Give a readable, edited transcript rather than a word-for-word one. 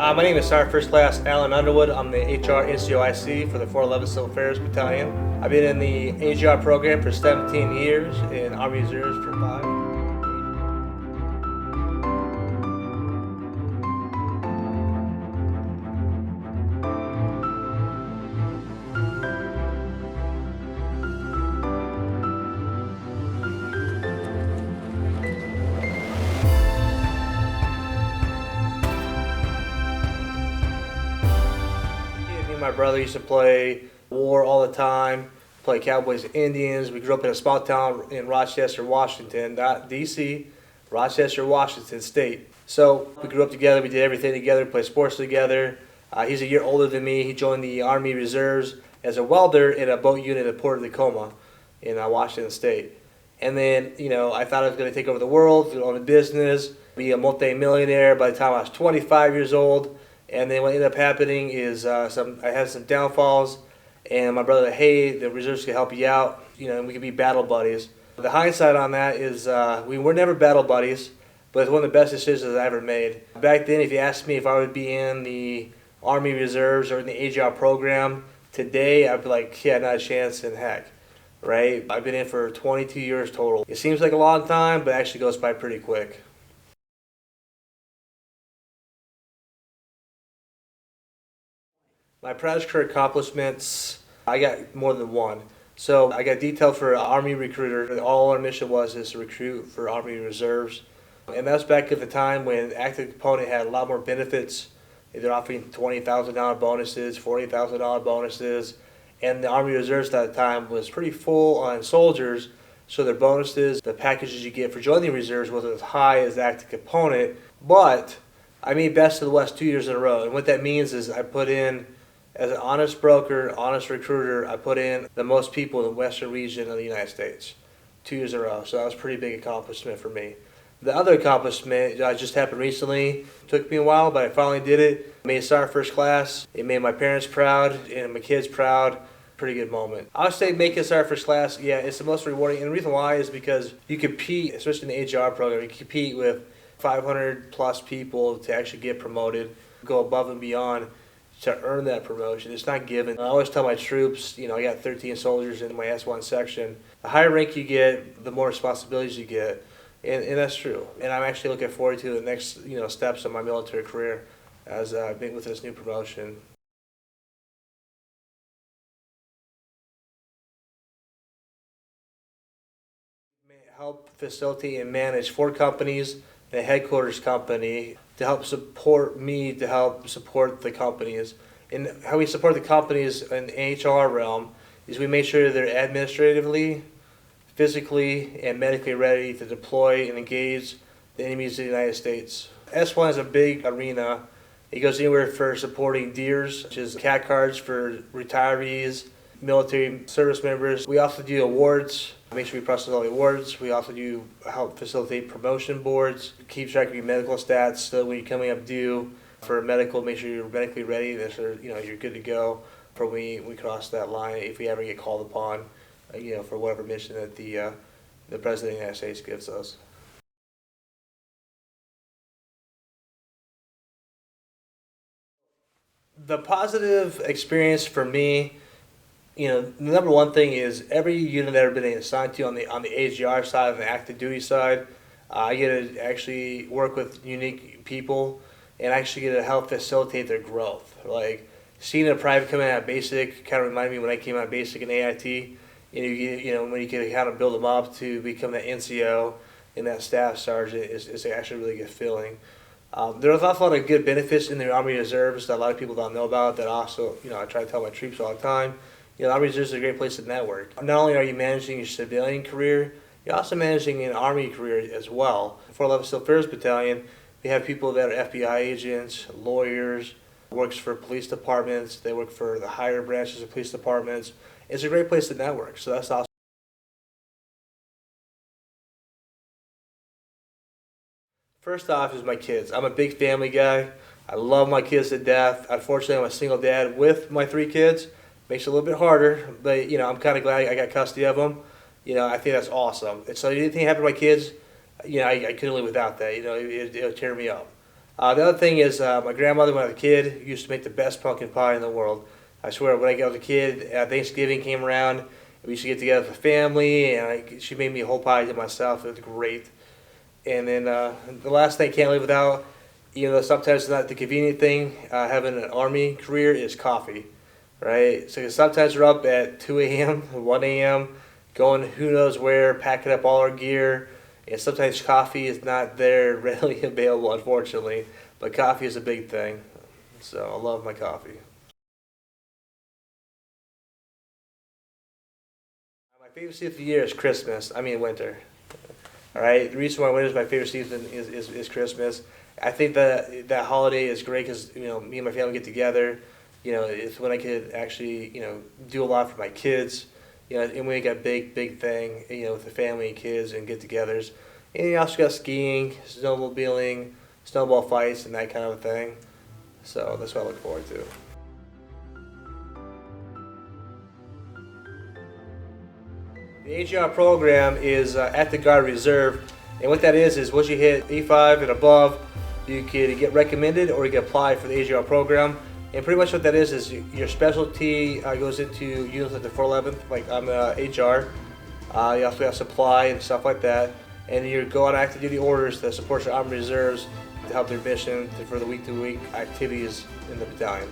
My name is Sergeant First Class Alan Underwood. I'm the HR NCOIC for the 411 Civil Affairs Battalion. I've been in the AGR program for 17 years, in Army Reserves for 5. Me and my brother used to play war all the time, play Cowboys and Indians. We grew up in a small town in Rochester, Washington, not DC, Rochester, Washington State. So we grew up together, we did everything together, played sports together. He's a year older than me. He joined the Army Reserves as a welder in a boat unit at Port of Tacoma in Washington State. And then, I thought I was going to take over the world, own a business, be a multi-millionaire by the time I was 25 years old. And then what ended up happening is I had some downfalls, and my brother said, hey, the reserves can help you out, and we could be battle buddies. The hindsight on that is we were never battle buddies, but it's one of the best decisions I ever made. Back then, if you asked me if I would be in the Army Reserves or in the AGR program today, I'd be like, yeah, not a chance in heck, right? I've been in for 22 years total. It seems like a long time, but it actually goes by pretty quick. My proudest career accomplishments, I got more than one. So I got detailed for Army recruiter. All our mission was is to recruit for Army Reserves. And that's back at the time when active component had a lot more benefits. They're offering $20,000 bonuses, $40,000 bonuses. And the Army Reserves at the time was pretty full on soldiers. So their bonuses, the packages you get for joining the reserves wasn't as high as the active component. But I made best of the West 2 years in a row. And what that means is I put in, as an honest broker, honest recruiter, I put in the most people in the western region of the United States 2 years in a row. So that was a pretty big accomplishment for me. The other accomplishment just happened recently. Took me a while, but I finally did it. Made Sergeant First Class. It made my parents proud and my kids proud. Pretty good moment. I would say making Sergeant First Class, yeah, it's the most rewarding. And the reason why is because you compete, especially in the HR program, you compete with 500 plus people to actually get promoted, go above and beyond to earn that promotion. It's not given. I always tell my troops, I got 13 soldiers in my S1 section. The higher rank you get, the more responsibilities you get. And that's true. And I'm actually looking forward to the next, steps of my military career as I've been with this new promotion. Help facilitate and manage 4 companies and a headquarters company to help support me, to help support the companies. And how we support the companies in the HR realm is we make sure they're administratively, physically, and medically ready to deploy and engage the enemies of the United States. S1 is a big arena. It goes anywhere for supporting DEERs, which is CAT cards for retirees, military service members. We also do awards, make sure we process all the awards. We also do help facilitate promotion boards, keep track of your medical stats, so when you're coming up due for medical, make sure you're medically ready, that you're good to go for when we cross that line if we ever get called upon, for whatever mission that the President of the United States gives us. The positive experience for me, the number one thing is every unit that I've been assigned to on the AGR side, on the active duty side, I get to actually work with unique people and actually get to help facilitate their growth. Like seeing a private coming out of basic kind of reminded me when I came out of basic in AIT. When you can kind of build them up to become that NCO and that staff sergeant is actually a really good feeling. There's also a lot of good benefits in the Army Reserves that a lot of people don't know about that also, I try to tell my troops all the time. The Army Reserves is a great place to network. Not only are you managing your civilian career, you're also managing an Army career as well. 411 Civil Affairs Battalion, we have people that are FBI agents, lawyers, works for police departments, they work for the higher branches of police departments. It's a great place to network, so that's awesome. First off is my kids. I'm a big family guy. I love my kids to death. Unfortunately, I'm a single dad with my 3 kids. Makes it a little bit harder, but I'm kind of glad I got custody of them. I think that's awesome. And so anything happened to my kids, I couldn't live without that. It would tear me up. The other thing is my grandmother, when I was a kid, used to make the best pumpkin pie in the world. I swear, when I was a kid, Thanksgiving came around, we used to get together with the family, and she made me a whole pie to myself. It was great. And then the last thing I can't live without, even though sometimes it's not the convenient thing, having an Army career is coffee, right? So sometimes we're up at 2 a.m., 1 a.m., going who knows where, packing up all our gear, and sometimes coffee is not there readily available, unfortunately, but coffee is a big thing. So I love my coffee. My favorite season of the year is Christmas, I mean winter. All right. The reason why winter is my favorite season is Christmas. I think that holiday is great because me and my family get together. It's when I could actually do a lot for my kids. And we got big thing with the family and kids and get-togethers. And you also got skiing, snowmobiling, snowball fights, and that kind of thing. So that's what I look forward to. The AGR program is at the Guard Reserve, and what that is once you hit E5 and above, you can get recommended or you can apply for the AGR program. And pretty much what that is your specialty goes into units like the 411th, like I'm HR. You also have supply and stuff like that, and you go on active duty orders that support your Army Reserves to help their mission for the week-to-week activities in the battalion.